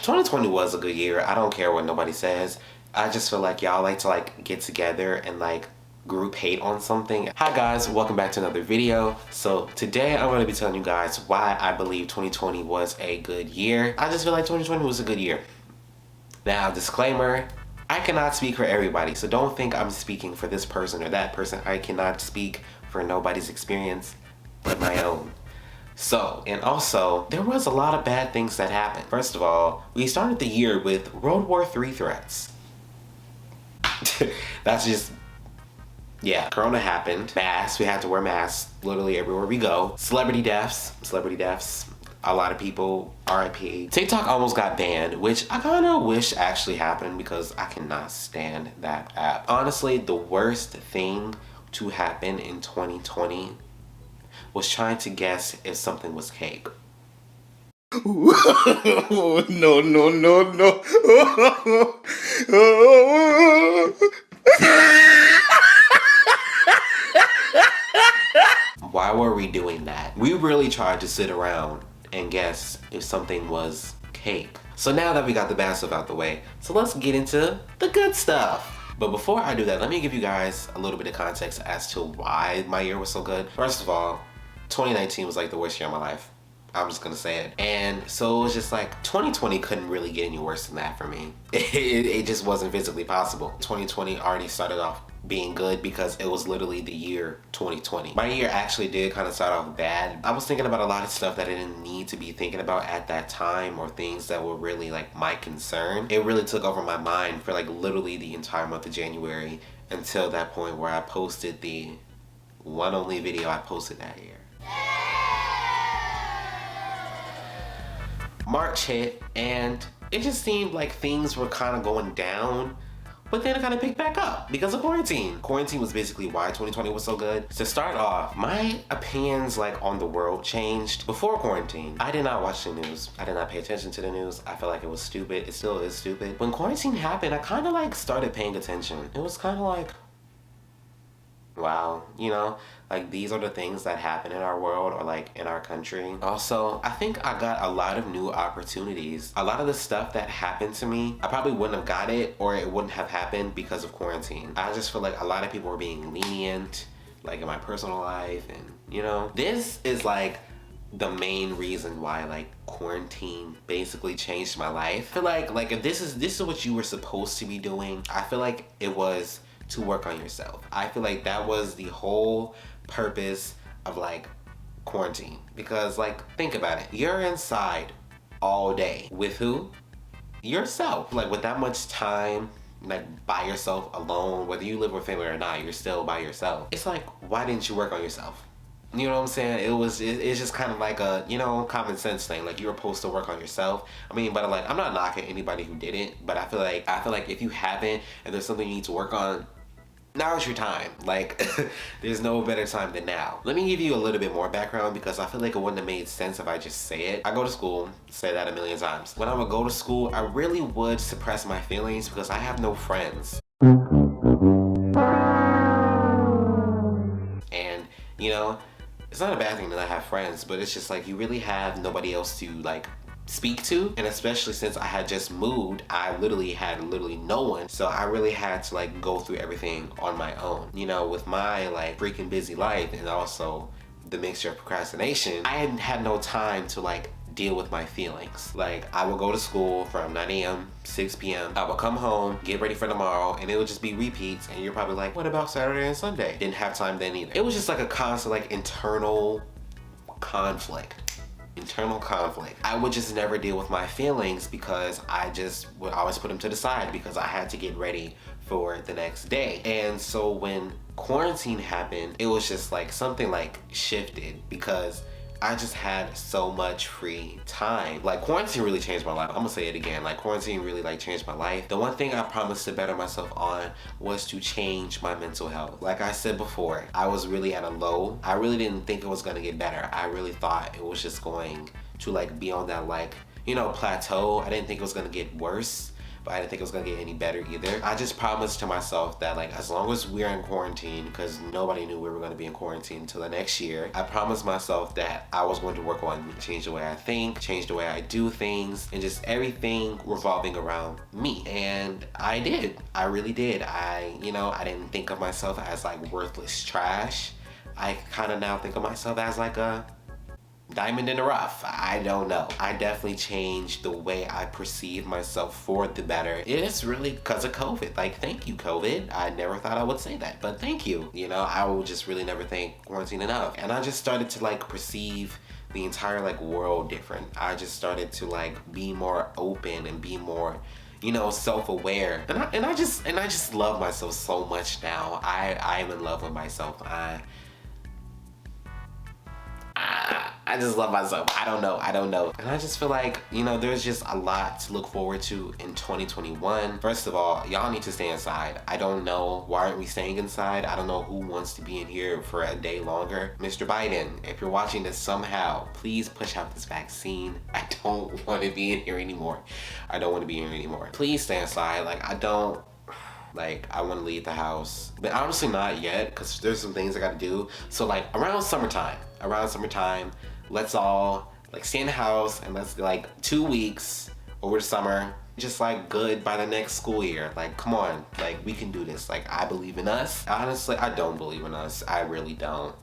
2020 was a good year. I don't care what nobody says. I just feel like y'all like to like get together and like group hate on something. Hi guys, welcome back to another video. So today I'm going to be telling you guys why I believe 2020 was a good year. I just feel like 2020 was a good year. Now, disclaimer, I cannot speak for everybody, so don't think I'm speaking for this person or that person. I cannot speak for nobody's experience but my own. So, and also, there was a lot of bad things that happened. First of all, we started the year with World War III threats. That's just, yeah. Corona happened. Masks, we had to wear masks literally everywhere we go. Celebrity deaths. A lot of people, RIP. TikTok almost got banned, which I kind of wish actually happened because I cannot stand that app. Honestly, the worst thing to happen in 2020 was trying to guess if something was cake. No, no, no, no. Why were we doing that? We really tried to sit around and guess if something was cake. So now that we got the bad stuff out the way, so let's get into the good stuff. But before I do that, let me give you guys a little bit of context as to why my year was so good. First of all, 2019 was like the worst year of my life. I'm just gonna say it. And so it was just like 2020 couldn't really get any worse than that for me. It just wasn't physically possible. 2020 already started off being good because it was literally the year 2020. My year actually did kind of start off bad. I was thinking about a lot of stuff that I didn't need to be thinking about at that time, or things that were really like my concern. It really took over my mind for like literally the entire month of January until that point where I posted the one only video I posted that year. March hit and it just seemed like things were kind of going down, but then it kind of picked back up because of quarantine. Quarantine was basically why 2020 was so good. To start off, my opinions like on the world changed. Before quarantine, I did not watch the news. I did not pay attention to the news. I felt like it was stupid. It still is stupid. When quarantine happened, I kind of like started paying attention. It was kind of like, wow, you know, like these are the things that happen in our world or like in our country. Also, I think I got a lot of new opportunities. A lot of the stuff that happened to me, I probably wouldn't have got it, or it wouldn't have happened because of quarantine. I just feel like a lot of people were being lenient, like in my personal life, and you know, this is like the main reason why like quarantine basically changed my life. I feel like if this is what you were supposed to be doing, I feel like it was to work on yourself. I feel like that was the whole purpose of like quarantine, because like think about it, you're inside all day with who? Yourself. Like with that much time like by yourself alone, whether you live with family or not, you're still by yourself. It's like, why didn't you work on yourself? You know what I'm saying? It's just kind of like a, you know, common sense thing. Like you're supposed to work on yourself. I mean, but like I'm not knocking anybody who didn't, but I feel like if you haven't and there's something you need to work on, now's your time. Like there's no better time than now. Let me give you a little bit more background because I feel like it wouldn't have made sense if I just say it. I go to school, say that a million times. When I would go to school, I really would suppress my feelings because I have no friends. And you know, it's not a bad thing that I have friends, but it's just like you really have nobody else to like speak to. And especially since I had just moved, I literally had no one, so I really had to like go through everything on my own. You know, with my like freaking busy life and also the mixture of procrastination, I hadn't had no time to like deal with my feelings. Like I would go to school from 9 a.m. 6 p.m. I would come home, get ready for tomorrow, and it would just be repeats, and you're probably like, what about Saturday and Sunday? Didn't have time then either. It was just like a constant like internal conflict. I would just never deal with my feelings because I just would always put them to the side because I had to get ready for the next day. And so when quarantine happened, it was just like something like shifted because I just had so much free time. Like quarantine really changed my life. I'm gonna say it again. Like quarantine really like changed my life. The one thing I promised to better myself on was to change my mental health. Like I said before, I was really at a low. I really didn't think it was gonna get better. I really thought it was just going to like be on that like, you know, plateau. I didn't think it was gonna get worse. but I didn't think it was gonna get any better either. I just promised to myself that like as long as we're in quarantine, because nobody knew we were gonna be in quarantine until the next year, I promised myself that I was going to work on change the way I think, change the way I do things, and just everything revolving around me. And I did. I really did. I didn't think of myself as like worthless trash. I kind of now think of myself as like a diamond in the rough. I don't know. I definitely changed the way I perceive myself for the better. It's really because of COVID. Like, thank you, COVID. I never thought I would say that, but thank you. I will just really never thank quarantine enough. And I just started to like perceive the entire like world different. I just started to like be more open and be more self-aware. And I just love myself so much now. I am in love with myself. I just love myself. I don't know. And I just feel like, there's just a lot to look forward to in 2021. First of all, y'all need to stay inside. I don't know, why aren't we staying inside? I don't know who wants to be in here for a day longer. Mr. Biden, if you're watching this somehow, please push out this vaccine. I don't want to be in here anymore. Please stay inside. I want to leave the house, but honestly not yet, because there's some things I got to do. So like around summertime, let's all like stay in the house and let's like 2 weeks over the summer, just like good by the next school year. Like, come on, like we can do this. Like, I believe in us. Honestly, I don't believe in us. I really don't.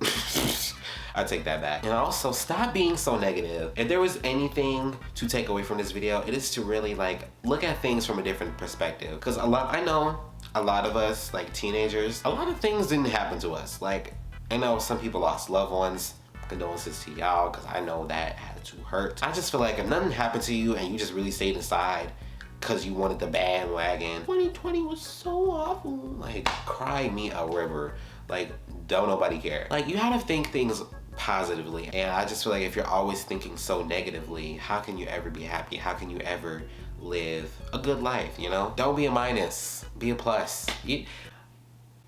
I take that back. And also, stop being so negative. If there was anything to take away from this video, it is to really like look at things from a different perspective. Because I know a lot of us, like teenagers, a lot of things didn't happen to us. Like, I know some people lost loved ones. Condolences to y'all, because I know that had to hurt. I just feel like if nothing happened to you and you just really stayed inside because you wanted the bandwagon, 2020 was so awful. Like, cry me a river. Like, don't nobody care. Like, you have to think things positively. And I just feel like if you're always thinking so negatively, how can you ever be happy? How can you ever live a good life, Don't be a minus, be a plus.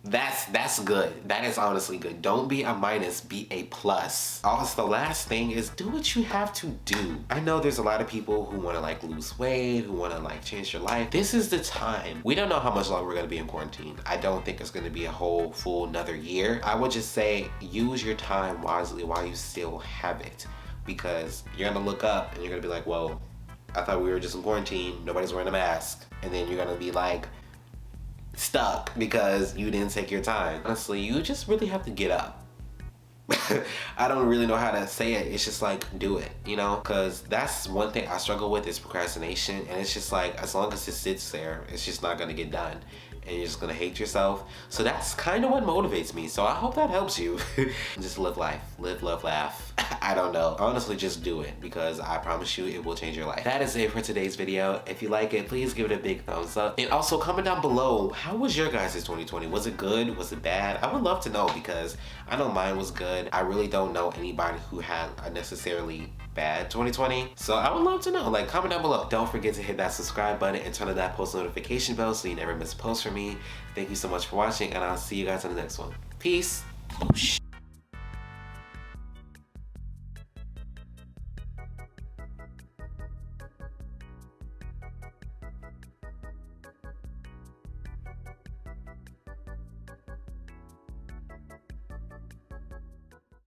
That's good. That is honestly good. Don't be a minus, be a plus. Also, the last thing is do what you have to do. I know there's a lot of people who want to like lose weight, who want to like change their life. This is the time. We don't know how much longer we're going to be in quarantine. I don't think it's going to be a whole full another year. I would just say use your time wisely while you still have it, because you're going to look up and you're going to be like, whoa, I thought we were just in quarantine. Nobody's wearing a mask. And then you're going to be like, stuck because you didn't take your time. Honestly, you just really have to get up. I don't really know how to say it. It's just like, do it, because that's one thing I struggle with is procrastination. And it's just like, as long as it sits there, it's just not gonna get done. And you're just gonna hate yourself. So that's kind of what motivates me. So I hope that helps you. Just live life, live, love, laugh. I don't know. Honestly, just do it, because I promise you it will change your life. That is it for today's video. If you like it, please give it a big thumbs up. And also comment down below, how was your guys' 2020? Was it good? Was it bad? I would love to know, because I know mine was good. I really don't know anybody who had a necessarily bad 2020. So I would love to know. Like, comment down below. Don't forget to hit that subscribe button and turn on that post notification bell so you never miss a post from me. Thank you so much for watching, and I'll see you guys on the next one. Peace. Boosh.